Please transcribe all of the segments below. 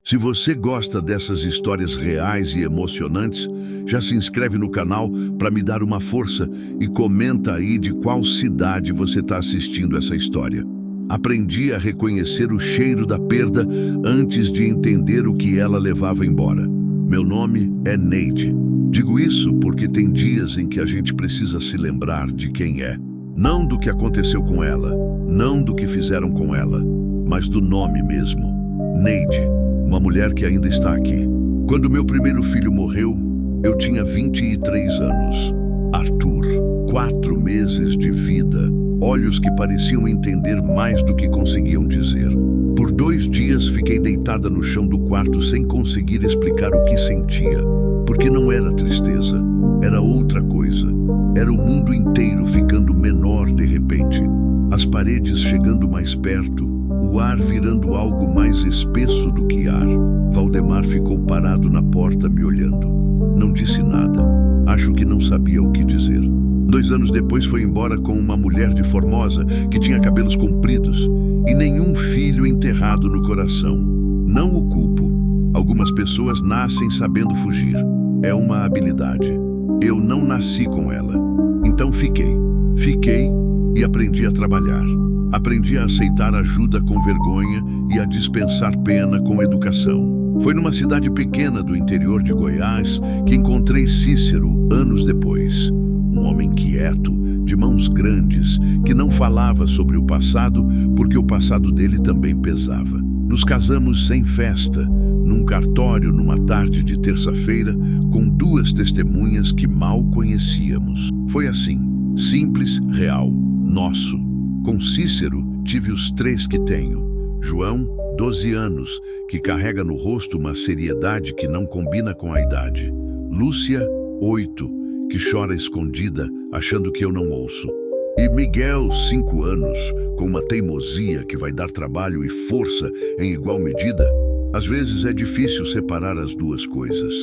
Se você gosta dessas histórias reais e emocionantes, já se inscreve no canal para me dar uma força e comenta aí de qual cidade você está assistindo essa história. Aprendi a reconhecer o cheiro da perda antes de entender o que ela levava embora. Meu nome é Neide. Digo isso porque tem dias em que a gente precisa se lembrar de quem é. Não do que aconteceu com ela, não do que fizeram com ela, mas do nome mesmo. Neide, uma mulher que ainda está aqui. Quando meu primeiro filho morreu, eu tinha 23 anos. Arthur, 4 meses de vida, olhos que pareciam entender mais do que conseguiam dizer. Por 2 dias fiquei deitada no chão do quarto sem conseguir explicar o que sentia, porque não era tristeza, era outra coisa. Era o mundo inteiro ficando menor de repente, as paredes chegando mais perto, o ar virando algo mais espesso do que ar. Valdemar ficou parado na porta me olhando. Não disse nada. Acho que não sabia o que dizer. 2 anos depois foi embora com uma mulher de Formosa que tinha cabelos compridos e nenhum filho enterrado no coração. Não o culpo. Algumas pessoas nascem sabendo fugir. É uma habilidade. Eu não nasci com ela. Então fiquei e aprendi a trabalhar. Aprendi a aceitar ajuda com vergonha e a dispensar pena com educação. Foi numa cidade pequena do interior de Goiás que encontrei Cícero anos depois. Um homem quieto, de mãos grandes, que não falava sobre o passado porque o passado dele também pesava. Nos casamos sem festa, num cartório numa tarde de terça-feira, com 2 testemunhas que mal conhecíamos. Foi assim, simples, real, nosso. Com Cícero, tive os 3 que tenho. João, 12 anos, que carrega no rosto uma seriedade que não combina com a idade. Lúcia, 8, que chora escondida, achando que eu não ouço. E Miguel, 5 anos, com uma teimosia que vai dar trabalho e força em igual medida. Às vezes é difícil separar as 2 coisas.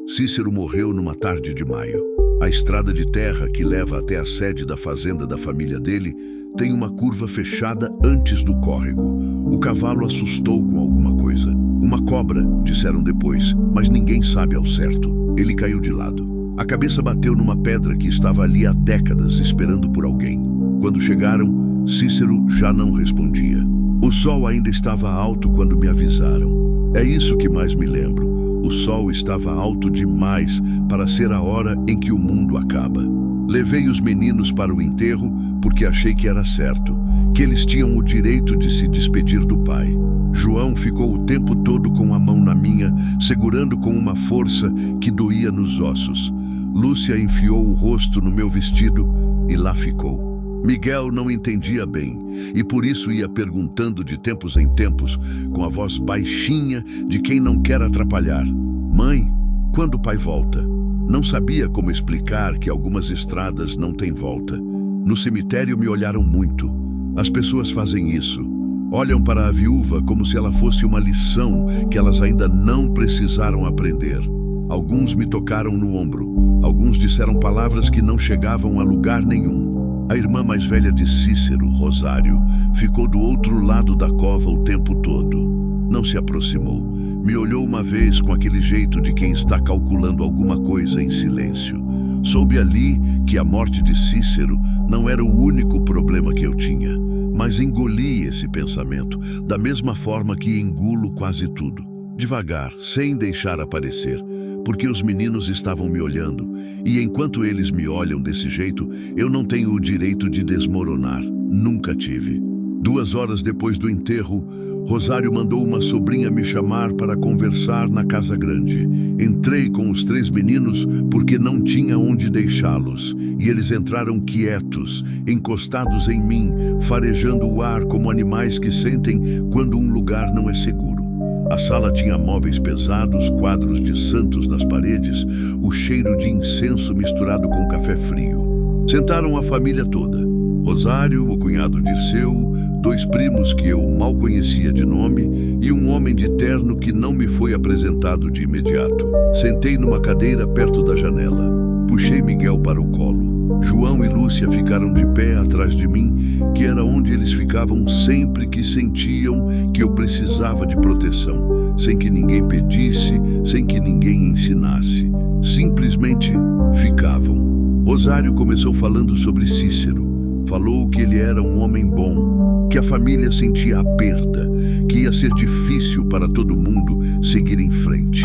Cícero morreu numa tarde de maio. A estrada de terra que leva até a sede da fazenda da família dele tem uma curva fechada antes do córrego. O cavalo assustou com alguma coisa. Uma cobra, disseram depois, mas ninguém sabe ao certo. Ele caiu de lado. A cabeça bateu numa pedra que estava ali há décadas esperando por alguém. Quando chegaram, Cícero já não respondia. O sol ainda estava alto quando me avisaram. É isso que mais me lembro. O sol estava alto demais para ser a hora em que o mundo acaba. Levei os meninos para o enterro porque achei que era certo, que eles tinham o direito de se despedir do pai. João ficou o tempo todo com a mão na minha, segurando com uma força que doía nos ossos. Lúcia enfiou o rosto no meu vestido e lá ficou. Miguel não entendia bem e por isso ia perguntando de tempos em tempos, com a voz baixinha de quem não quer atrapalhar: "Mãe, quando o pai volta?" Não sabia como explicar que algumas estradas não têm volta. No cemitério me olharam muito. As pessoas fazem isso. Olham para a viúva como se ela fosse uma lição que elas ainda não precisaram aprender. Alguns me tocaram no ombro. Alguns disseram palavras que não chegavam a lugar nenhum. A irmã mais velha de Cícero, Rosário, ficou do outro lado da cova o tempo todo. Não se aproximou. Me olhou uma vez com aquele jeito de quem está calculando alguma coisa em silêncio. Soube ali que a morte de Cícero não era o único problema que eu tinha, mas engoli esse pensamento, da mesma forma que engulo quase tudo. Devagar, sem deixar aparecer, porque os meninos estavam me olhando, e enquanto eles me olham desse jeito, eu não tenho o direito de desmoronar. Nunca tive. 2 horas depois do enterro, Rosário mandou uma sobrinha me chamar para conversar na casa grande. Entrei com os 3 meninos porque não tinha onde deixá-los, e eles entraram quietos, encostados em mim, farejando o ar como animais que sentem quando um lugar não é seguro. A sala tinha móveis pesados, quadros de santos nas paredes, o cheiro de incenso misturado com café frio. Sentaram a família toda. Rosário, o cunhado Dirceu, 2 primos que eu mal conhecia de nome e um homem de terno que não me foi apresentado de imediato. Sentei numa cadeira perto da janela. Puxei Miguel para o colo. João e Lúcia ficaram de pé atrás de mim, que era onde eles ficavam sempre que sentiam que eu precisava de proteção, sem que ninguém pedisse, sem que ninguém ensinasse. Simplesmente ficavam. Rosário começou falando sobre Cícero. Falou que ele era um homem bom, que a família sentia a perda, que ia ser difícil para todo mundo seguir em frente.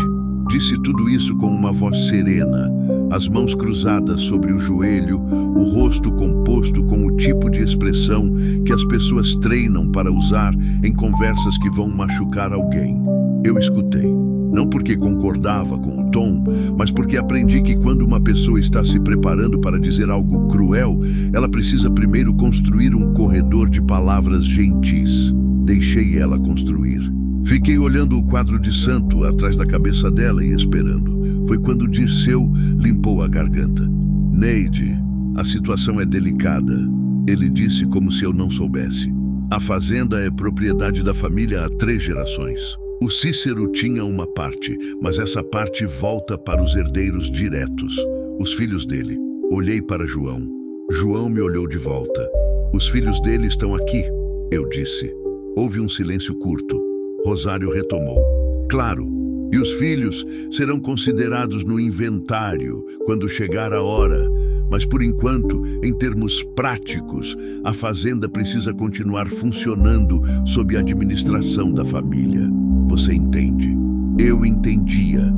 Disse tudo isso com uma voz serena, as mãos cruzadas sobre o joelho, o rosto composto com o tipo de expressão que as pessoas treinam para usar em conversas que vão machucar alguém. Eu escutei. Não porque concordava com o tom, mas porque aprendi que quando uma pessoa está se preparando para dizer algo cruel, ela precisa primeiro construir um corredor de palavras gentis. Deixei ela construir. Fiquei olhando o quadro de santo atrás da cabeça dela e esperando. Foi quando Dirceu limpou a garganta. Neide, a situação é delicada. Ele disse como se eu não soubesse. A fazenda é propriedade da família há 3 gerações. O Cícero tinha uma parte, mas essa parte volta para os herdeiros diretos, os filhos dele. Olhei para João. João me olhou de volta. Os filhos dele estão aqui, eu disse. Houve um silêncio curto. Rosário retomou. Claro, e os filhos serão considerados no inventário quando chegar a hora. Mas por enquanto, em termos práticos, a fazenda precisa continuar funcionando sob a administração da família. Você entende? Eu entendia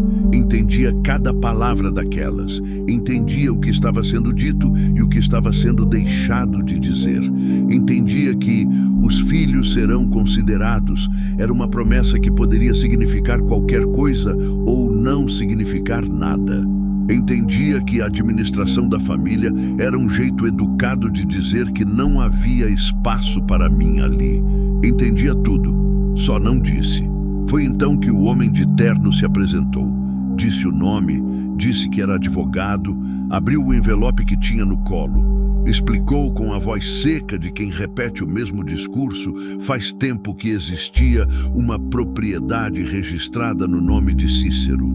cada palavra daquelas, entendia o que estava sendo dito e o que estava sendo deixado de dizer. Entendia que os filhos serão considerados, era uma promessa que poderia significar qualquer coisa ou não significar nada. Entendia que a administração da família era um jeito educado de dizer que não havia espaço para mim ali. Entendia tudo, só não disse. Foi então que o homem de terno se apresentou. Disse o nome, disse que era advogado, abriu o envelope que tinha no colo. Explicou com a voz seca de quem repete o mesmo discurso faz tempo que existia uma propriedade registrada no nome de Cícero.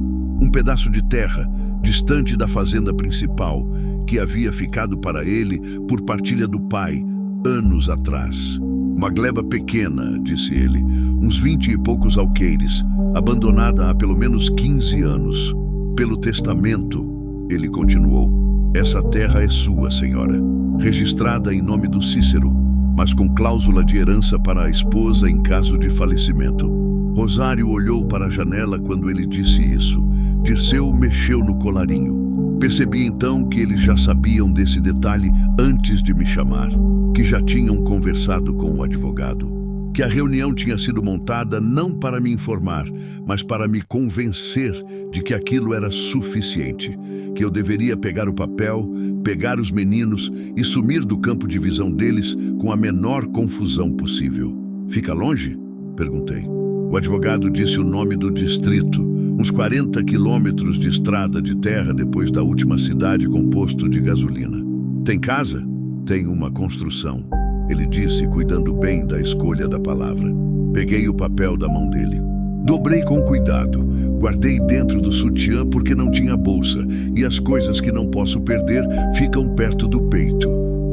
Um pedaço de terra, distante da fazenda principal, que havia ficado para ele por partilha do pai, anos atrás. Uma gleba pequena, disse ele, uns 20 e poucos alqueires, abandonada há pelo menos 15 anos. Pelo testamento, ele continuou, essa terra é sua, senhora, registrada em nome do Cícero, mas com cláusula de herança para a esposa em caso de falecimento. Rosário olhou para a janela quando ele disse isso. Dirceu mexeu no colarinho. Percebi então que eles já sabiam desse detalhe antes de me chamar, que já tinham conversado com o advogado, que a reunião tinha sido montada não para me informar, mas para me convencer de que aquilo era suficiente, que eu deveria pegar o papel, pegar os meninos e sumir do campo de visão deles com a menor confusão possível. Fica longe? Perguntei. O advogado disse o nome do distrito, uns 40 quilômetros de estrada de terra depois da última cidade com posto de gasolina. Tem casa? Tem uma construção, ele disse, cuidando bem da escolha da palavra. Peguei o papel da mão dele. Dobrei com cuidado, guardei dentro do sutiã porque não tinha bolsa e as coisas que não posso perder ficam perto do peito.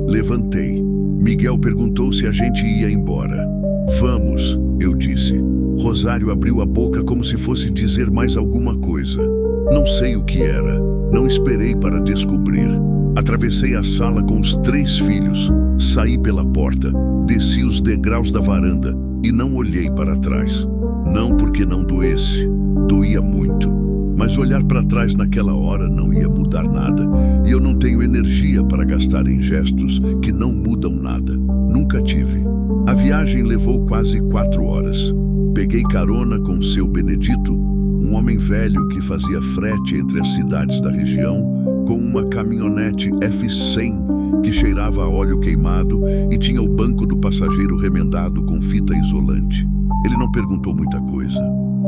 Levantei. Miguel perguntou se a gente ia embora. Vamos, eu disse. Rosário abriu a boca como se fosse dizer mais alguma coisa. Não sei o que era. Não esperei para descobrir. Atravessei a sala com os 3 filhos. Saí pela porta, desci os degraus da varanda e não olhei para trás. Não porque não doesse. Doía muito. Mas olhar para trás naquela hora não ia mudar nada. E eu não tenho energia para gastar em gestos que não mudam nada. Nunca tive. A viagem levou quase 4 horas. Peguei carona com seu Benedito, um homem velho que fazia frete entre as cidades da região, com uma caminhonete F100 que cheirava a óleo queimado e tinha o banco do passageiro remendado com fita isolante. Ele não perguntou muita coisa.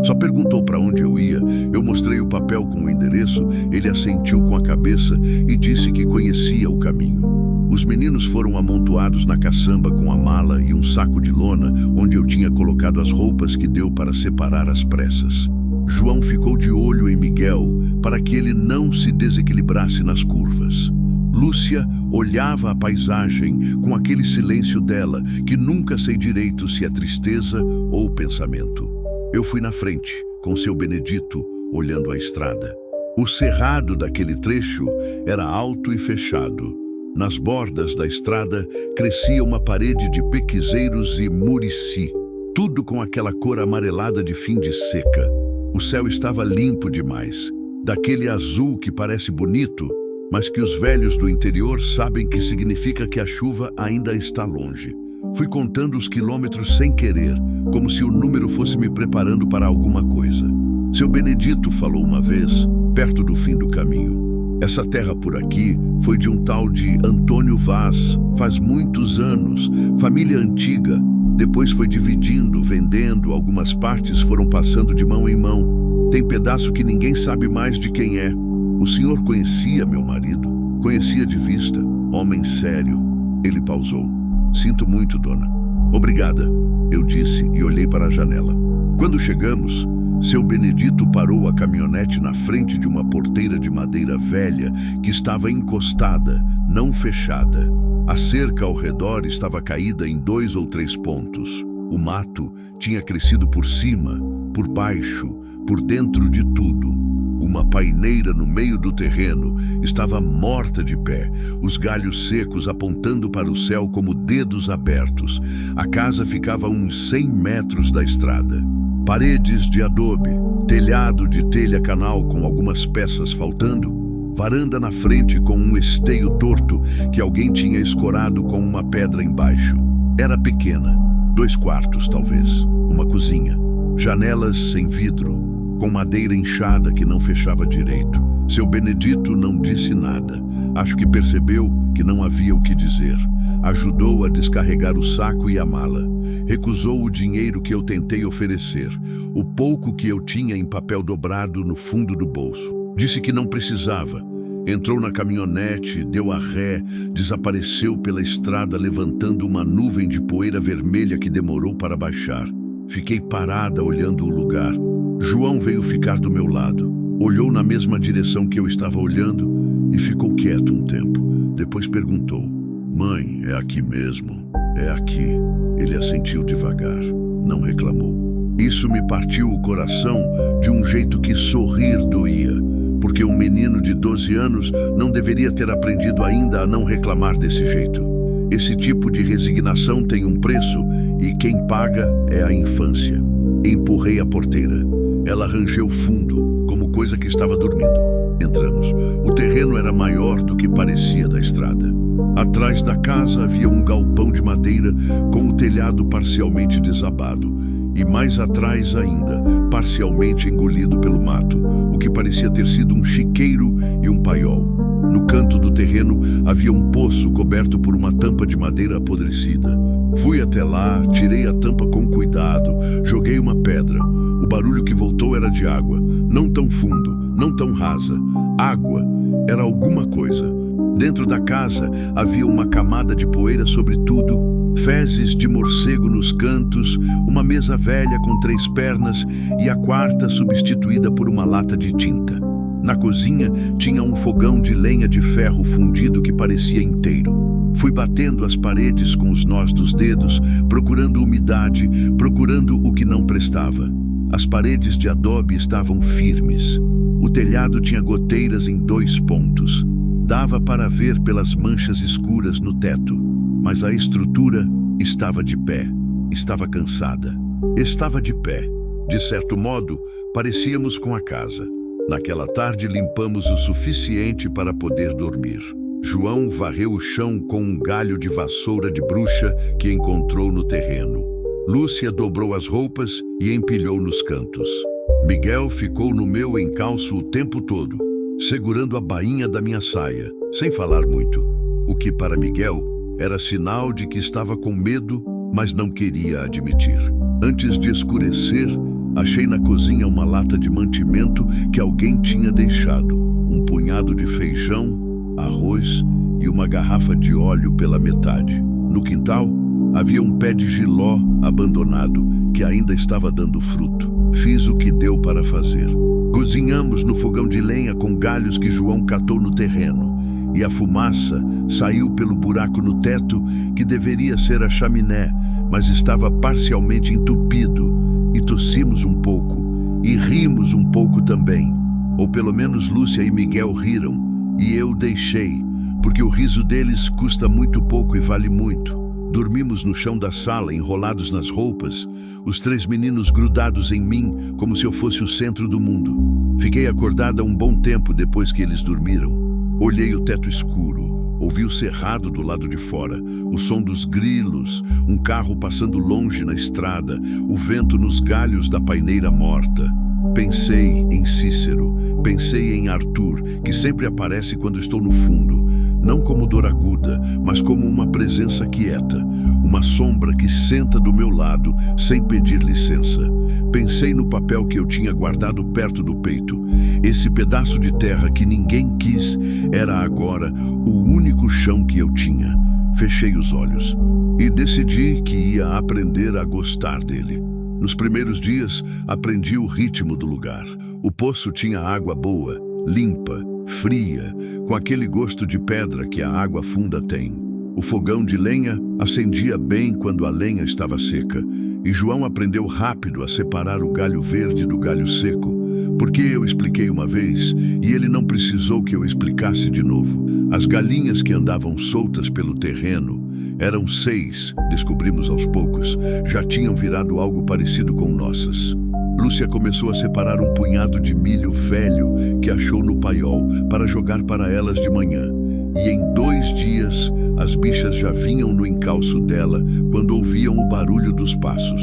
Só perguntou para onde eu ia, eu mostrei o papel com o endereço, ele assentiu com a cabeça e disse que conhecia o caminho. Os meninos foram amontoados na caçamba com a mala e um saco de lona, onde eu tinha colocado as roupas que deu para separar às pressas. João ficou de olho em Miguel para que ele não se desequilibrasse nas curvas. Lúcia olhava a paisagem com aquele silêncio dela, que nunca sei direito se é tristeza ou pensamento. Eu fui na frente, com seu Benedito, olhando a estrada. O cerrado daquele trecho era alto e fechado. Nas bordas da estrada crescia uma parede de pequizeiros e murici, tudo com aquela cor amarelada de fim de seca. O céu estava limpo demais, daquele azul que parece bonito, mas que os velhos do interior sabem que significa que a chuva ainda está longe. Fui contando os quilômetros sem querer, como se o número fosse me preparando para alguma coisa. Seu Benedito falou uma vez, perto do fim do caminho: essa terra por aqui foi de um tal de Antônio Vaz, faz muitos anos, família antiga. Depois foi dividindo, vendendo, algumas partes foram passando de mão em mão. Tem pedaço que ninguém sabe mais de quem é. O senhor conhecia meu marido? Conhecia de vista, homem sério. Ele pausou. Sinto muito, dona. Obrigada, eu disse e olhei para a janela. Quando chegamos, seu Benedito parou a caminhonete na frente de uma porteira de madeira velha que estava encostada, não fechada. A cerca ao redor estava caída em 2 ou 3 pontos. O mato tinha crescido por cima, por baixo, por dentro de tudo. Uma paineira no meio do terreno estava morta de pé, os galhos secos apontando para o céu como dedos abertos. A casa ficava a uns 100 metros da estrada. Paredes de adobe, telhado de telha-canal com algumas peças faltando, varanda na frente com um esteio torto que alguém tinha escorado com uma pedra embaixo. Era pequena, 2 quartos talvez, uma cozinha, janelas sem vidro, com madeira inchada que não fechava direito. Seu Benedito não disse nada. Acho que percebeu que não havia o que dizer. Ajudou a descarregar o saco e a mala. Recusou o dinheiro que eu tentei oferecer, o pouco que eu tinha em papel dobrado no fundo do bolso. Disse que não precisava. Entrou na caminhonete, deu a ré, desapareceu pela estrada levantando uma nuvem de poeira vermelha que demorou para baixar. Fiquei parada olhando o lugar. João veio ficar do meu lado, olhou na mesma direção que eu estava olhando e ficou quieto um tempo. Depois perguntou: mãe, é aqui mesmo? É aqui. Ele assentiu devagar, não reclamou. Isso me partiu o coração de um jeito que sorrir doía, porque um menino de 12 anos não deveria ter aprendido ainda a não reclamar desse jeito. Esse tipo de resignação tem um preço e quem paga é a infância. Empurrei a porteira. Ela rangeu fundo, como coisa que estava dormindo. Entramos. O terreno era maior do que parecia da estrada. Atrás da casa havia um galpão de madeira com o telhado parcialmente desabado. E mais atrás ainda, parcialmente engolido pelo mato, o que parecia ter sido um chiqueiro e um paiol. No canto do terreno havia um poço coberto por uma tampa de madeira apodrecida. Fui até lá, tirei a tampa com cuidado, joguei uma pedra. O barulho que voltou era de água, não tão fundo, não tão rasa. Água era alguma coisa. Dentro da casa havia uma camada de poeira sobre tudo, fezes de morcego nos cantos, uma mesa velha com 3 pernas e a quarta substituída por uma lata de tinta. Na cozinha tinha um fogão de lenha de ferro fundido que parecia inteiro. Fui batendo as paredes com os nós dos dedos, procurando umidade, procurando o que não prestava. As paredes de adobe estavam firmes. O telhado tinha goteiras em 2 pontos. Dava para ver pelas manchas escuras no teto, mas a estrutura estava de pé, estava cansada. Estava de pé. De certo modo, parecíamos com a casa. Naquela tarde limpamos o suficiente para poder dormir. João varreu o chão com um galho de vassoura de bruxa que encontrou no terreno. Lúcia dobrou as roupas e empilhou nos cantos. Miguel ficou no meu encalço o tempo todo, segurando a bainha da minha saia, sem falar muito, o que para Miguel era sinal de que estava com medo, mas não queria admitir. Antes de escurecer, achei na cozinha uma lata de mantimento que alguém tinha deixado, um punhado de feijão, arroz e uma garrafa de óleo pela metade. No quintal, havia um pé de jiló abandonado que ainda estava dando fruto. Fiz o que deu para fazer. Cozinhamos no fogão de lenha com galhos que João catou no terreno. e a fumaça saiu pelo buraco no teto que deveria ser a chaminé, mas estava parcialmente entupido, e tossimos um pouco, e rimos um pouco também. Ou pelo menos Lúcia e Miguel riram, e eu deixei, porque o riso deles custa muito pouco e vale muito. Dormimos no chão da sala, enrolados nas roupas, os 3 meninos grudados em mim, como se eu fosse o centro do mundo. Fiquei acordada um bom tempo depois que eles dormiram. Olhei o teto escuro, ouvi o cerrado do lado de fora, o som dos grilos, um carro passando longe na estrada, o vento nos galhos da paineira morta. Pensei em Cícero, pensei em Arthur, que sempre aparece quando estou no fundo, não como dor aguda, mas como uma presença quieta, uma sombra que senta do meu lado sem pedir licença. Pensei no papel que eu tinha guardado perto do peito. Esse pedaço de terra que ninguém quis era agora o único chão que eu tinha. Fechei os olhos e decidi que ia aprender a gostar dele. Nos primeiros dias, aprendi o ritmo do lugar. O poço tinha água boa, limpa, fria, com aquele gosto de pedra que a água funda tem. O fogão de lenha acendia bem quando a lenha estava seca, e João aprendeu rápido a separar o galho verde do galho seco, porque eu expliquei uma vez e ele não precisou que eu explicasse de novo. As galinhas que andavam soltas pelo terreno, eram 6, descobrimos aos poucos, já tinham virado algo parecido com nossas. Lúcia começou a separar um punhado de milho velho que achou no paiol para jogar para elas de manhã. E em 2 dias, as bichas já vinham no encalço dela quando ouviam o barulho dos passos.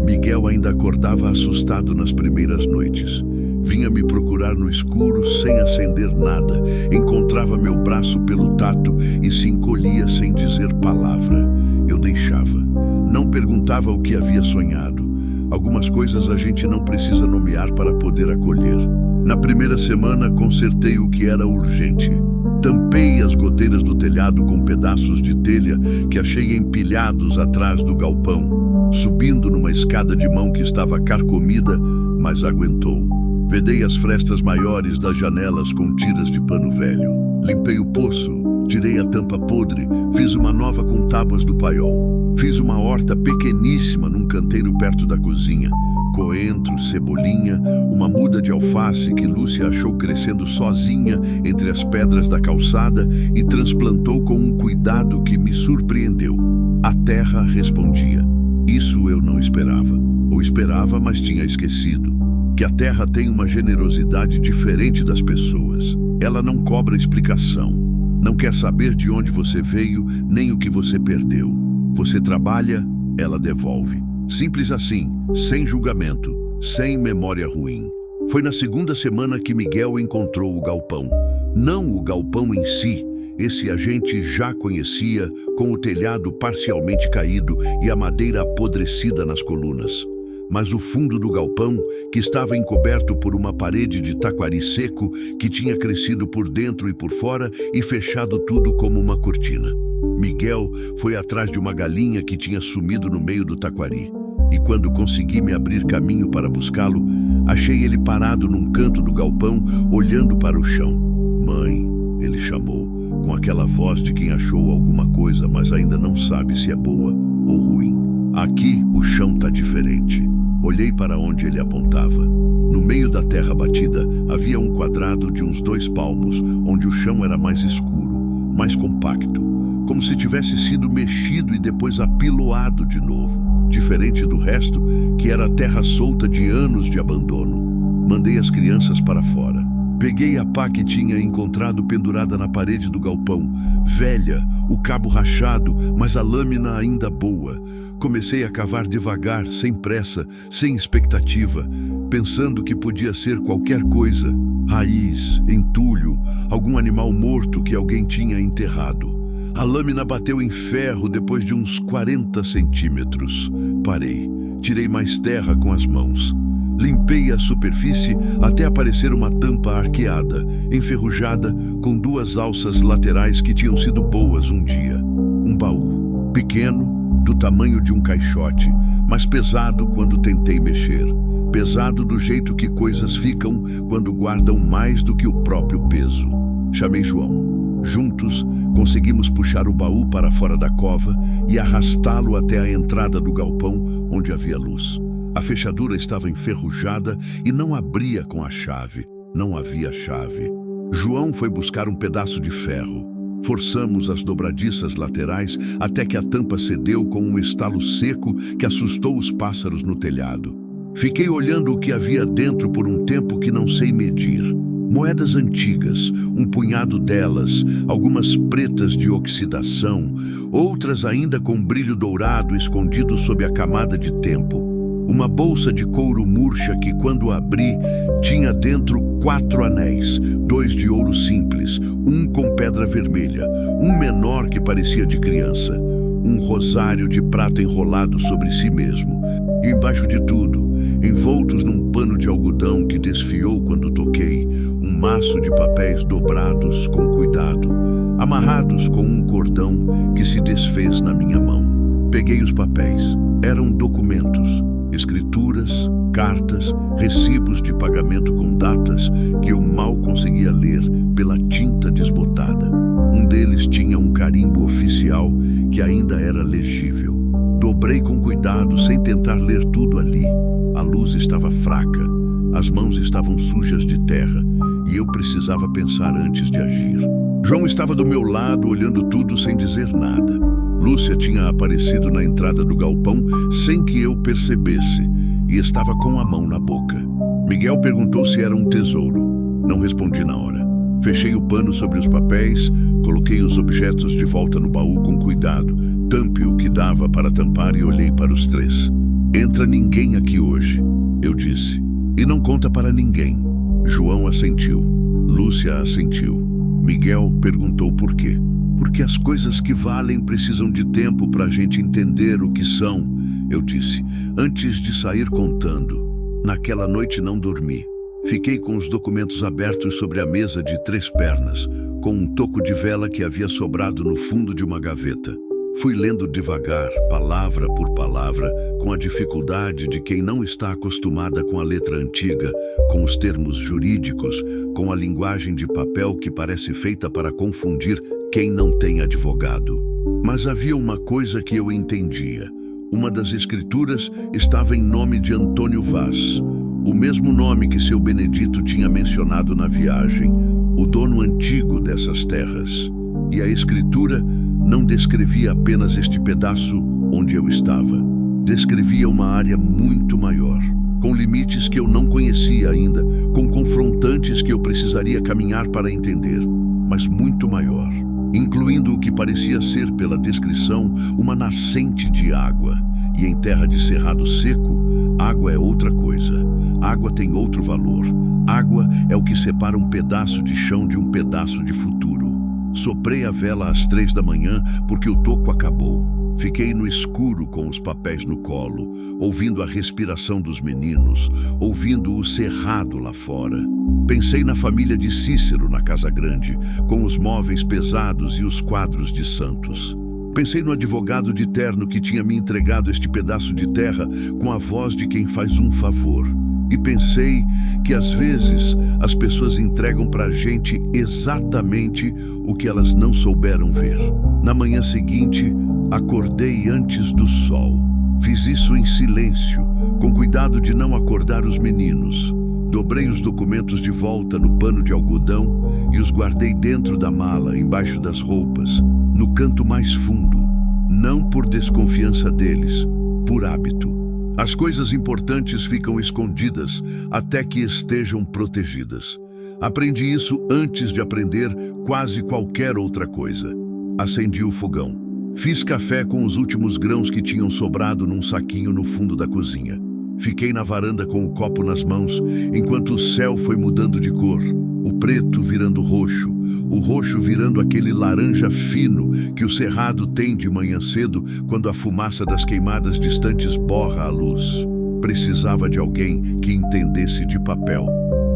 Miguel ainda acordava assustado nas primeiras noites. Vinha me procurar no escuro sem acender nada, encontrava meu braço pelo tato e se encolhia sem dizer palavra. Eu deixava. Não perguntava o que havia sonhado. Algumas coisas a gente não precisa nomear para poder acolher. Na primeira semana, consertei o que era urgente. Tampei as goteiras do telhado com pedaços de telha que achei empilhados atrás do galpão, subindo numa escada de mão que estava carcomida, mas aguentou. Vedei as frestas maiores das janelas com tiras de pano velho. Limpei o poço, tirei a tampa podre, fiz uma nova com tábuas do paiol. Fiz uma horta pequeníssima num canteiro perto da cozinha. Coentro, cebolinha, uma muda de alface que Lúcia achou crescendo sozinha entre as pedras da calçada e transplantou com um cuidado que me surpreendeu. A terra respondia. Isso eu não esperava. Ou esperava, mas tinha esquecido. Que a terra tem uma generosidade diferente das pessoas. Ela não cobra explicação. Não quer saber de onde você veio, nem o que você perdeu. Você trabalha, ela devolve. Simples assim, sem julgamento, sem memória ruim. Foi na segunda semana que Miguel encontrou o galpão. Não o galpão em si, esse a gente já conhecia, com o telhado parcialmente caído e a madeira apodrecida nas colunas. Mas o fundo do galpão, que estava encoberto por uma parede de taquari seco que tinha crescido por dentro e por fora e fechado tudo como uma cortina. Miguel foi atrás de uma galinha que tinha sumido no meio do taquari. E quando consegui me abrir caminho para buscá-lo, achei ele parado num canto do galpão, olhando para o chão. "Mãe", ele chamou, com aquela voz de quem achou alguma coisa, mas ainda não sabe se é boa ou ruim. "Aqui o chão tá diferente." Olhei para onde ele apontava. No meio da terra batida havia um quadrado de uns 2 palmos, onde o chão era mais escuro, mais compacto, como se tivesse sido mexido e depois apiloado de novo, diferente do resto, que era terra solta de anos de abandono. Mandei as crianças para fora. Peguei a pá que tinha encontrado pendurada na parede do galpão, velha, o cabo rachado, mas a lâmina ainda boa. Comecei a cavar devagar, sem pressa, sem expectativa, pensando que podia ser qualquer coisa. Raiz, entulho, algum animal morto que alguém tinha enterrado. A lâmina bateu em ferro depois de uns 40 centímetros. Parei, tirei mais terra com as mãos. Limpei a superfície até aparecer uma tampa arqueada, enferrujada, com 2 alças laterais que tinham sido boas um dia. Um baú, pequeno, do tamanho de um caixote, mas pesado quando tentei mexer. Pesado do jeito que coisas ficam quando guardam mais do que o próprio peso. Chamei João. Juntos, conseguimos puxar o baú para fora da cova e arrastá-lo até a entrada do galpão, onde havia luz. A fechadura estava enferrujada e não abria com a chave. Não havia chave. João foi buscar um pedaço de ferro. Forçamos as dobradiças laterais até que a tampa cedeu com um estalo seco que assustou os pássaros no telhado. Fiquei olhando o que havia dentro por um tempo que não sei medir. Moedas antigas, um punhado delas, algumas pretas de oxidação, outras ainda com brilho dourado escondido sob a camada de tempo. Uma bolsa de couro murcha que, quando abri, tinha dentro 4 anéis, 2 de ouro simples, um com pedra vermelha, um menor que parecia de criança, um rosário de prata enrolado sobre si mesmo. E embaixo de tudo, envoltos num pano de algodão que desfiou quando toquei, um maço de papéis dobrados com cuidado, amarrados com um cordão que se desfez na minha mão. Peguei os papéis. Eram documentos, escrituras, cartas, recibos de pagamento com datas que eu mal conseguia ler pela tinta desbotada. Um deles tinha um carimbo oficial que ainda era legível. Dobrei com cuidado, sem tentar ler tudo ali. A luz estava fraca, as mãos estavam sujas de terra e eu precisava pensar antes de agir. João estava do meu lado, olhando tudo sem dizer nada. Lúcia tinha aparecido na entrada do galpão sem que eu percebesse e estava com a mão na boca. Miguel perguntou se era um tesouro. Não respondi na hora. Fechei o pano sobre os papéis, coloquei os objetos de volta no baú com cuidado, tampe o que dava para tampar e olhei para os 3. Entra ninguém aqui hoje, eu disse. E não conta para ninguém. João assentiu. Lúcia assentiu. Miguel perguntou por quê. Porque as coisas que valem precisam de tempo para a gente entender o que são, eu disse, antes de sair contando. Naquela noite não dormi. Fiquei com os documentos abertos sobre a mesa de 3 pernas, com um toco de vela que havia sobrado no fundo de uma gaveta. Fui lendo devagar, palavra por palavra, com a dificuldade de quem não está acostumada com a letra antiga, com os termos jurídicos, com a linguagem de papel que parece feita para confundir quem não tem advogado. Mas havia uma coisa que eu entendia. Uma das escrituras estava em nome de Antônio Vaz, o mesmo nome que seu Benedito tinha mencionado na viagem, o dono antigo dessas terras. E a escritura não descrevia apenas este pedaço onde eu estava. Descrevia uma área muito maior, com limites que eu não conhecia ainda, com confrontantes que eu precisaria caminhar para entender, mas muito maior, incluindo o que parecia ser, pela descrição, uma nascente de água. E em terra de cerrado seco, água é outra coisa. Água tem outro valor. Água é o que separa um pedaço de chão de um pedaço de futuro. Soprei a vela às 3 da manhã porque o toco acabou. Fiquei no escuro com os papéis no colo, ouvindo a respiração dos meninos, ouvindo o cerrado lá fora. Pensei na família de Cícero na Casa Grande, com os móveis pesados e os quadros de santos. Pensei no advogado de terno que tinha me entregado este pedaço de terra com a voz de quem faz um favor. E pensei que às vezes as pessoas entregam pra gente exatamente o que elas não souberam ver. Na manhã seguinte, acordei antes do sol. Fiz isso em silêncio, com cuidado de não acordar os meninos. Dobrei os documentos de volta no pano de algodão e os guardei dentro da mala, embaixo das roupas, no canto mais fundo. Não por desconfiança deles, por hábito. As coisas importantes ficam escondidas até que estejam protegidas. Aprendi isso antes de aprender quase qualquer outra coisa. Acendi o fogão. Fiz café com os últimos grãos que tinham sobrado num saquinho no fundo da cozinha. Fiquei na varanda com o copo nas mãos, enquanto o céu foi mudando de cor. O preto virando roxo, o roxo virando aquele laranja fino que o cerrado tem de manhã cedo quando a fumaça das queimadas distantes borra a luz. Precisava de alguém que entendesse de papel,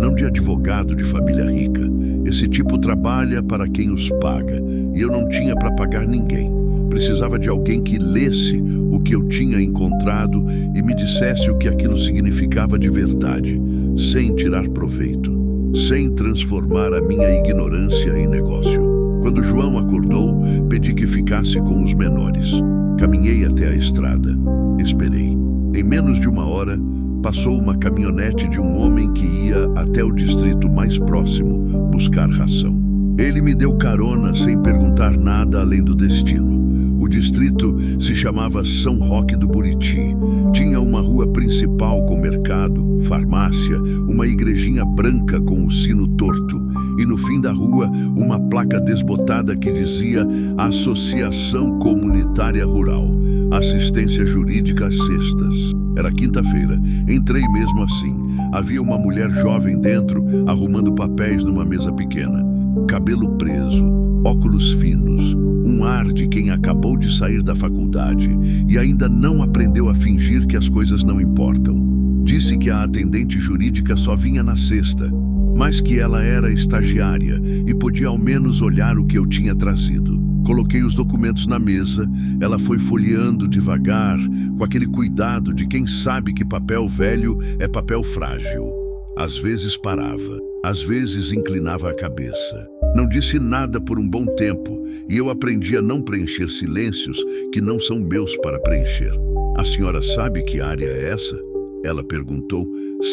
não de advogado de família rica. Esse tipo trabalha para quem os paga, e eu não tinha para pagar ninguém. Precisava de alguém que lesse o que eu tinha encontrado e me dissesse o que aquilo significava de verdade, sem tirar proveito, sem transformar a minha ignorância em negócio. Quando Quando João acordou, pedi que ficasse com os menores. Caminhei até a estrada. Esperei. Em menos de 1 hora, passou uma caminhonete de um homem que ia até o distrito mais próximo buscar ração. Ele me deu carona sem perguntar nada além do destino. O distrito se chamava São Roque do Buriti. Tinha uma rua principal com mercado, farmácia, uma igrejinha branca com o sino torto e no fim da rua uma placa desbotada que dizia Associação Comunitária Rural, Assistência Jurídica às Sextas. Era quinta-feira. Entrei mesmo assim. Havia uma mulher jovem dentro, arrumando papéis numa mesa pequena. Cabelo preso, óculos finos, um ar de quem acabou de sair da faculdade e ainda não aprendeu a fingir que as coisas não importam. Disse que a atendente jurídica só vinha na sexta, mas que ela era estagiária e podia ao menos olhar o que eu tinha trazido. Coloquei os documentos na mesa, ela foi folheando devagar, com aquele cuidado de quem sabe que papel velho é papel frágil. Às vezes parava, às vezes inclinava a cabeça. Não disse nada por um bom tempo e eu aprendi a não preencher silêncios que não são meus para preencher. A senhora sabe que área é essa? Ela perguntou,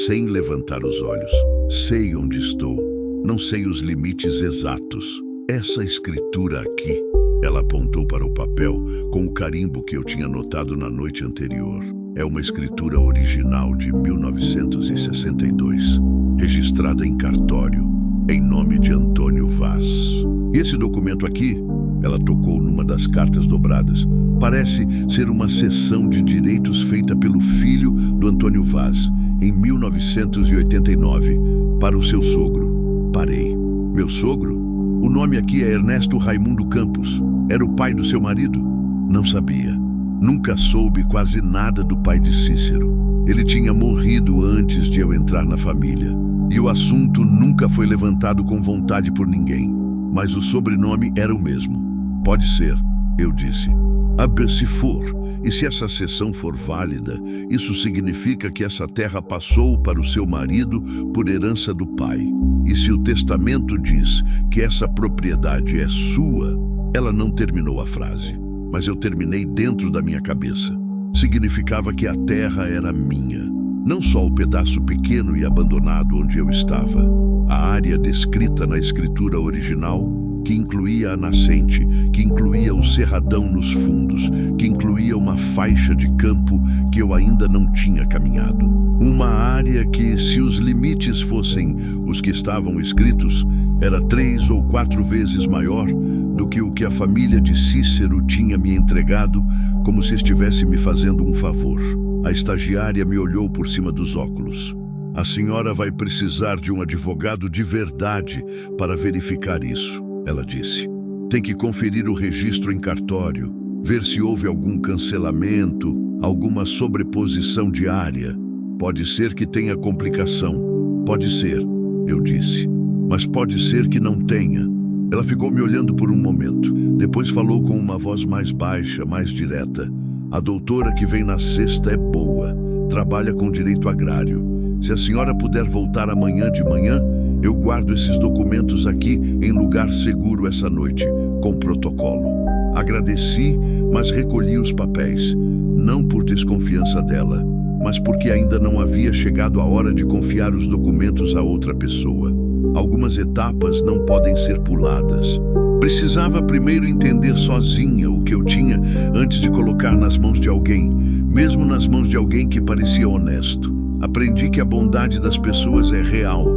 sem levantar os olhos. Sei onde estou. Não sei os limites exatos. Essa escritura aqui, ela apontou para o papel com o carimbo que eu tinha notado na noite anterior. É uma escritura original de 1962, registrada em cartório, em nome de Antônio Vaz. E esse documento aqui, ela tocou numa das cartas dobradas, parece ser uma cessão de direitos feita pelo filho do Antônio Vaz, em 1989, para o seu sogro. Parei. Meu sogro? O nome aqui é Ernesto Raimundo Campos. Era o pai do seu marido? Não sabia. Nunca soube quase nada do pai de Cícero. Ele tinha morrido antes de eu entrar na família. E o assunto nunca foi levantado com vontade por ninguém. Mas o sobrenome era o mesmo. Pode ser, eu disse. Se for, e se essa cessão for válida, isso significa que essa terra passou para o seu marido por herança do pai. E se o testamento diz que essa propriedade é sua, ela não terminou a frase, mas eu terminei dentro da minha cabeça. Significava que a terra era minha, não só o pedaço pequeno e abandonado onde eu estava. A área descrita na escritura original, que incluía a nascente, que incluía o cerradão nos fundos, que incluía uma faixa de campo que eu ainda não tinha caminhado. Uma área que, se os limites fossem os que estavam escritos, era 3 ou 4 vezes maior do que o que a família de Cícero tinha me entregado, como se estivesse me fazendo um favor. A estagiária me olhou por cima dos óculos. A senhora vai precisar de um advogado de verdade para verificar isso, ela disse. Tem que conferir o registro em cartório, ver se houve algum cancelamento, alguma sobreposição de área. Pode ser que tenha complicação. Pode ser, eu disse. Mas pode ser que não tenha. Ela ficou me olhando por um momento. Depois falou com uma voz mais baixa, mais direta. A doutora que vem na sexta é boa. Trabalha com direito agrário. Se a senhora puder voltar amanhã de manhã, eu guardo esses documentos aqui em lugar seguro essa noite, com protocolo. Agradeci, mas recolhi os papéis. Não por desconfiança dela, mas porque ainda não havia chegado a hora de confiar os documentos a outra pessoa. Algumas etapas não podem ser puladas. Precisava primeiro entender sozinha o que eu tinha antes de colocar nas mãos de alguém, mesmo nas mãos de alguém que parecia honesto. Aprendi que a bondade das pessoas é real,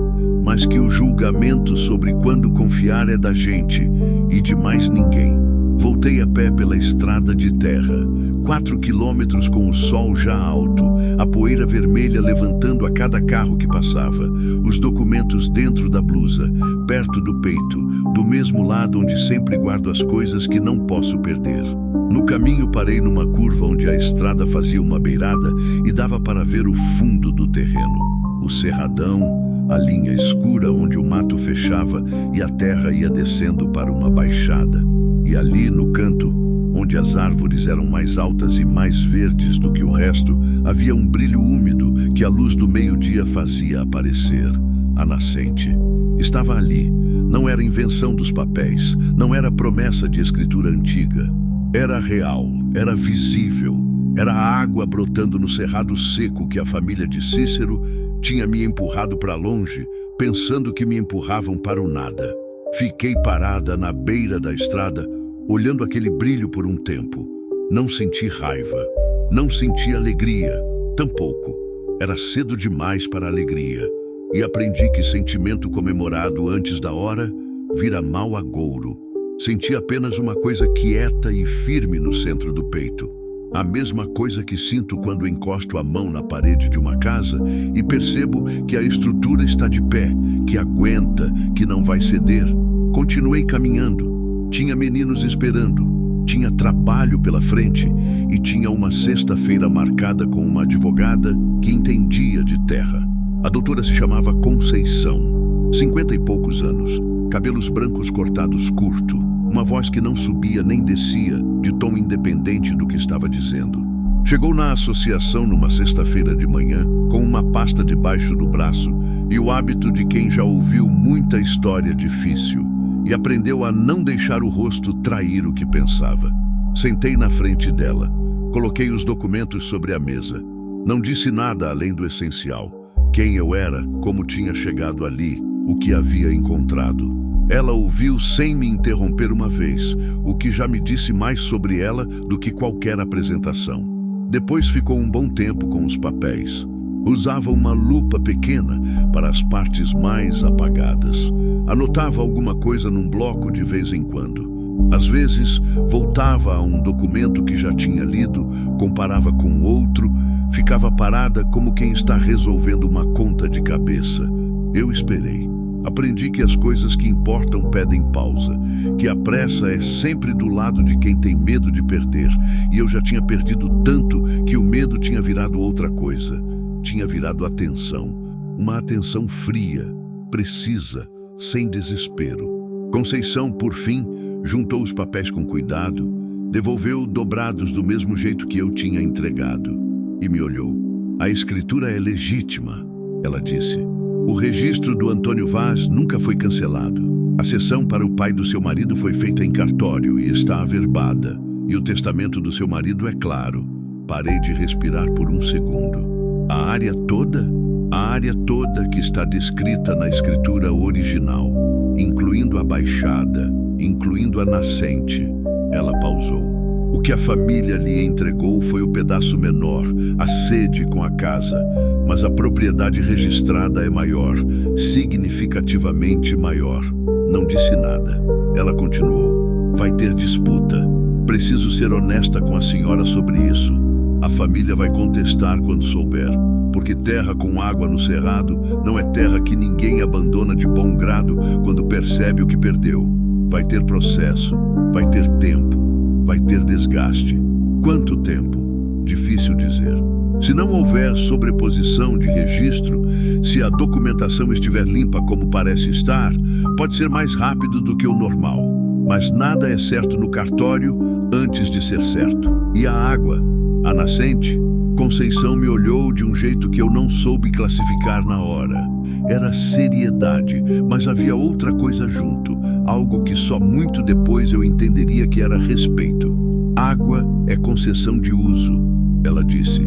mas que o julgamento sobre quando confiar é da gente e de mais ninguém. Voltei a pé pela estrada de terra, 4 quilômetros com o sol já alto, a poeira vermelha levantando a cada carro que passava, os documentos dentro da blusa, perto do peito, do mesmo lado onde sempre guardo as coisas que não posso perder. No caminho parei numa curva onde a estrada fazia uma beirada e dava para ver o fundo do terreno. O cerradão, a linha escura onde o mato fechava e a terra ia descendo para uma baixada. E ali, no canto, onde as árvores eram mais altas e mais verdes do que o resto, havia um brilho úmido que a luz do meio-dia fazia aparecer. A nascente estava ali. Não era invenção dos papéis, não era promessa de escritura antiga. Era real, era visível. Era a água brotando no cerrado seco que a família de Cícero tinha me empurrado para longe, pensando que me empurravam para o nada. Fiquei parada na beira da estrada, olhando aquele brilho por um tempo. Não senti raiva, não senti alegria, tampouco. Era cedo demais para a alegria. E aprendi que sentimento comemorado antes da hora vira mau agouro. Senti apenas uma coisa quieta e firme no centro do peito. A mesma coisa que sinto quando encosto a mão na parede de uma casa e percebo que a estrutura está de pé, que aguenta, que não vai ceder. Continuei caminhando. Tinha meninos esperando. Tinha trabalho pela frente e tinha uma sexta-feira marcada com uma advogada que entendia de terra. A doutora se chamava Conceição, 50 e poucos anos, cabelos brancos cortados curto, uma voz que não subia nem descia, de tom independente do que estava dizendo. Chegou na associação numa sexta-feira de manhã, com uma pasta debaixo do braço e o hábito de quem já ouviu muita história difícil e aprendeu a não deixar o rosto trair o que pensava. Sentei na frente dela, coloquei os documentos sobre a mesa. Não disse nada além do essencial. Quem eu era, como tinha chegado ali, o que havia encontrado. Ela ouviu sem me interromper uma vez, o que já me disse mais sobre ela do que qualquer apresentação. Depois ficou um bom tempo com os papéis. Usava uma lupa pequena para as partes mais apagadas. Anotava alguma coisa num bloco de vez em quando. Às vezes, voltava a um documento que já tinha lido, comparava com outro, ficava parada como quem está resolvendo uma conta de cabeça. Eu esperei. Aprendi que as coisas que importam pedem pausa, que a pressa é sempre do lado de quem tem medo de perder, e eu já tinha perdido tanto que o medo tinha virado outra coisa. Tinha virado atenção, uma atenção fria, precisa, sem desespero. Conceição, por fim, juntou os papéis com cuidado, devolveu dobrados do mesmo jeito que eu tinha entregado, e me olhou. A escritura é legítima, ela disse. O registro do Antônio Vaz nunca foi cancelado. A cessão para o pai do seu marido foi feita em cartório e está averbada. E o testamento do seu marido é claro. Parei de respirar por um segundo. A área toda? A área toda que está descrita na escritura original, incluindo a baixada, incluindo a nascente. Ela pausou. O que a família lhe entregou foi o pedaço menor, a sede com a casa, mas a propriedade registrada é maior, significativamente maior. Não disse nada. Ela continuou. Vai ter disputa. Preciso ser honesta com a senhora sobre isso. A família vai contestar quando souber, porque terra com água no cerrado não é terra que ninguém abandona de bom grado quando percebe o que perdeu. Vai ter processo, vai ter tempo, vai ter desgaste. Quanto tempo? Difícil dizer. Se não houver sobreposição de registro, se a documentação estiver limpa como parece estar, pode ser mais rápido do que o normal. Mas nada é certo no cartório antes de ser certo. E a água? A nascente? Conceição me olhou de um jeito que eu não soube classificar na hora. Era seriedade, mas havia outra coisa junto, algo que só muito depois eu entenderia que era respeito. Água é concessão de uso, ela disse.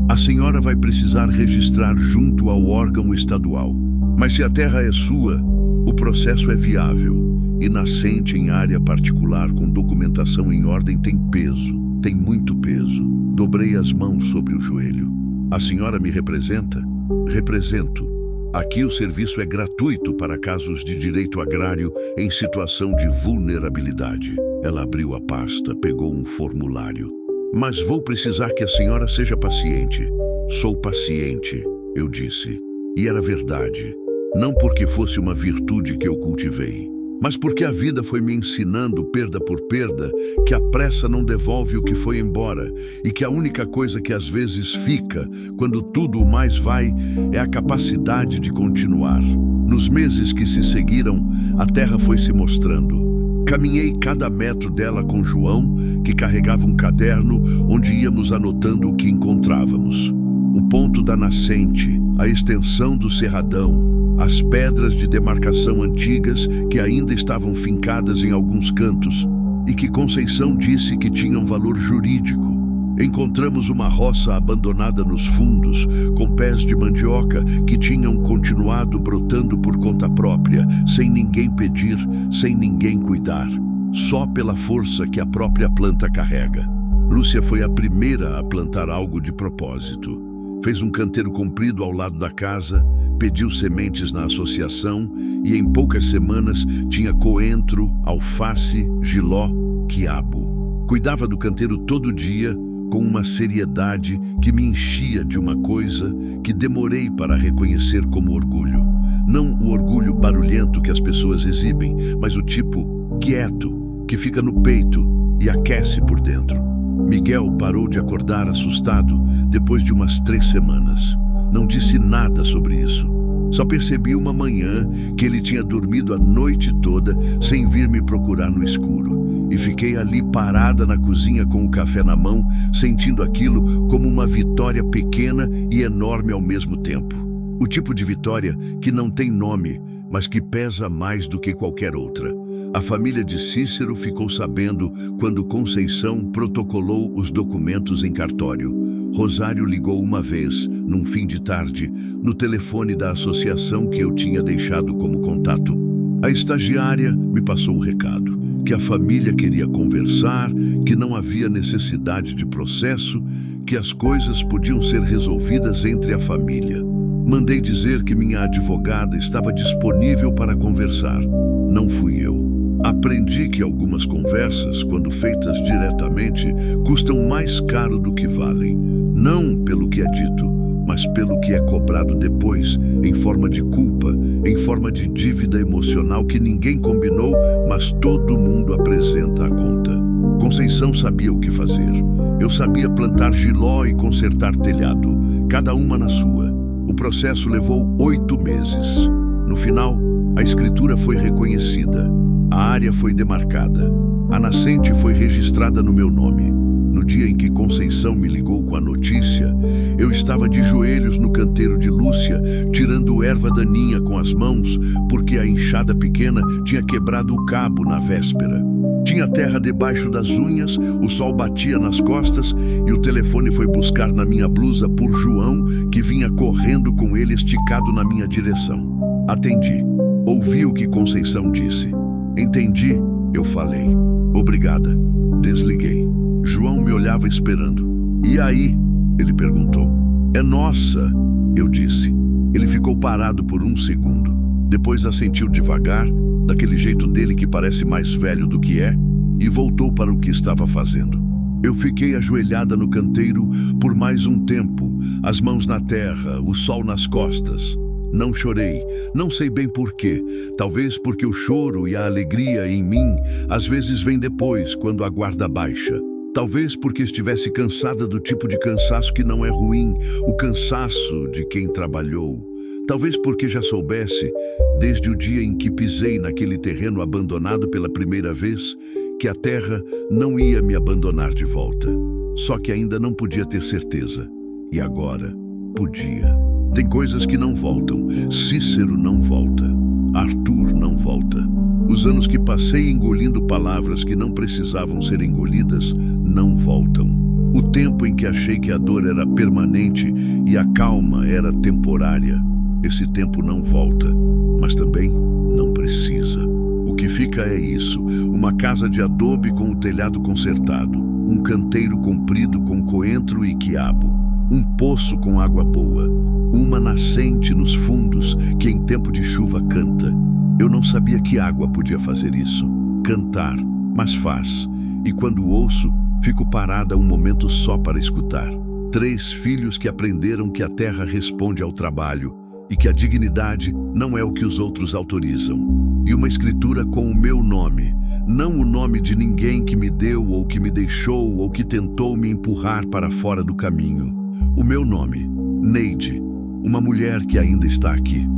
A senhora vai precisar registrar junto ao órgão estadual. Mas se a terra é sua, o processo é viável. E nascente em área particular com documentação em ordem tem peso, tem muito peso. Dobrei as mãos sobre o joelho. A senhora me representa? Represento. Aqui o serviço é gratuito para casos de direito agrário em situação de vulnerabilidade. Ela abriu a pasta, pegou um formulário. Mas vou precisar que a senhora seja paciente. Sou paciente, eu disse. E era verdade. Não porque fosse uma virtude que eu cultivei, mas porque a vida foi me ensinando, perda por perda, que a pressa não devolve o que foi embora e que a única coisa que às vezes fica, quando tudo mais vai, é a capacidade de continuar. Nos meses que se seguiram, a terra foi se mostrando. Caminhei cada metro dela com João, que carregava um caderno onde íamos anotando o que encontrávamos. O ponto da nascente, a extensão do cerradão, as pedras de demarcação antigas que ainda estavam fincadas em alguns cantos e que Conceição disse que tinham valor jurídico. Encontramos uma roça abandonada nos fundos, com pés de mandioca que tinham continuado brotando por conta própria, sem ninguém pedir, sem ninguém cuidar, só pela força que a própria planta carrega. Lúcia foi a primeira a plantar algo de propósito. Fez um canteiro comprido ao lado da casa, pediu sementes na associação e em poucas semanas tinha coentro, alface, jiló, quiabo. Cuidava do canteiro todo dia, com uma seriedade que me enchia de uma coisa que demorei para reconhecer como orgulho. Não o orgulho barulhento que as pessoas exibem, mas o tipo quieto, que fica no peito e aquece por dentro. Miguel parou de acordar assustado depois de umas 3 semanas. Não disse nada sobre isso. Só percebi uma manhã que ele tinha dormido a noite toda sem vir me procurar no escuro. E fiquei ali parada na cozinha com o café na mão, sentindo aquilo como uma vitória pequena e enorme ao mesmo tempo. O tipo de vitória que não tem nome, mas que pesa mais do que qualquer outra. A família de Cícero ficou sabendo quando Conceição protocolou os documentos em cartório. Rosário ligou uma vez, num fim de tarde, no telefone da associação que eu tinha deixado como contato. A estagiária me passou o recado, que a família queria conversar, que não havia necessidade de processo, que as coisas podiam ser resolvidas entre a família. Mandei dizer que minha advogada estava disponível para conversar. Não fui eu. Aprendi que algumas conversas, quando feitas diretamente, custam mais caro do que valem. Não pelo que é dito, mas pelo que é cobrado depois, em forma de culpa, em forma de dívida emocional que ninguém combinou, mas todo mundo apresenta a conta. Conceição sabia o que fazer. Eu sabia plantar jiló e consertar telhado, cada uma na sua. O processo levou 8 meses. No final, a escritura foi reconhecida. A área foi demarcada. A nascente foi registrada no meu nome. No dia em que Conceição me ligou com a notícia, eu estava de joelhos no canteiro de Lúcia, tirando erva daninha com as mãos, porque a enxada pequena tinha quebrado o cabo na véspera. Tinha terra debaixo das unhas, o sol batia nas costas e o telefone foi buscar na minha blusa por João, que vinha correndo com ele esticado na minha direção. Atendi. Ouvi o que Conceição disse. Entendi, eu falei. Obrigada. Desliguei. João me olhava esperando. E aí? Ele perguntou. É nossa, eu disse. Ele ficou parado por 1 segundo. Depois assentiu devagar, daquele jeito dele que parece mais velho do que é, e voltou para o que estava fazendo. Eu fiquei ajoelhada no canteiro por mais um tempo, as mãos na terra, o sol nas costas. Não chorei, não sei bem porquê. Talvez porque o choro e a alegria em mim às vezes vem depois, quando a guarda baixa. Talvez porque estivesse cansada do tipo de cansaço que não é ruim, o cansaço de quem trabalhou. Talvez porque já soubesse, desde o dia em que pisei naquele terreno abandonado pela primeira vez, que a terra não ia me abandonar de volta. Só que ainda não podia ter certeza. E agora, podia. Tem coisas que não voltam. Cícero não volta. Arthur não volta. Os anos que passei engolindo palavras que não precisavam ser engolidas não voltam. O tempo em que achei que a dor era permanente e a calma era temporária, esse tempo não volta, mas também não precisa. O que fica é isso: uma casa de adobe com o telhado consertado, um canteiro comprido com coentro e quiabo, um poço com água boa, uma nascente nos fundos que em tempo de chuva canta. Eu não sabia que água podia fazer isso, cantar, mas faz. E quando ouço, fico parada um momento só para escutar. 3 filhos que aprenderam que a terra responde ao trabalho e que a dignidade não é o que os outros autorizam. E uma escritura com o meu nome, não o nome de ninguém que me deu ou que me deixou ou que tentou me empurrar para fora do caminho. O meu nome, Neide, uma mulher que ainda está aqui.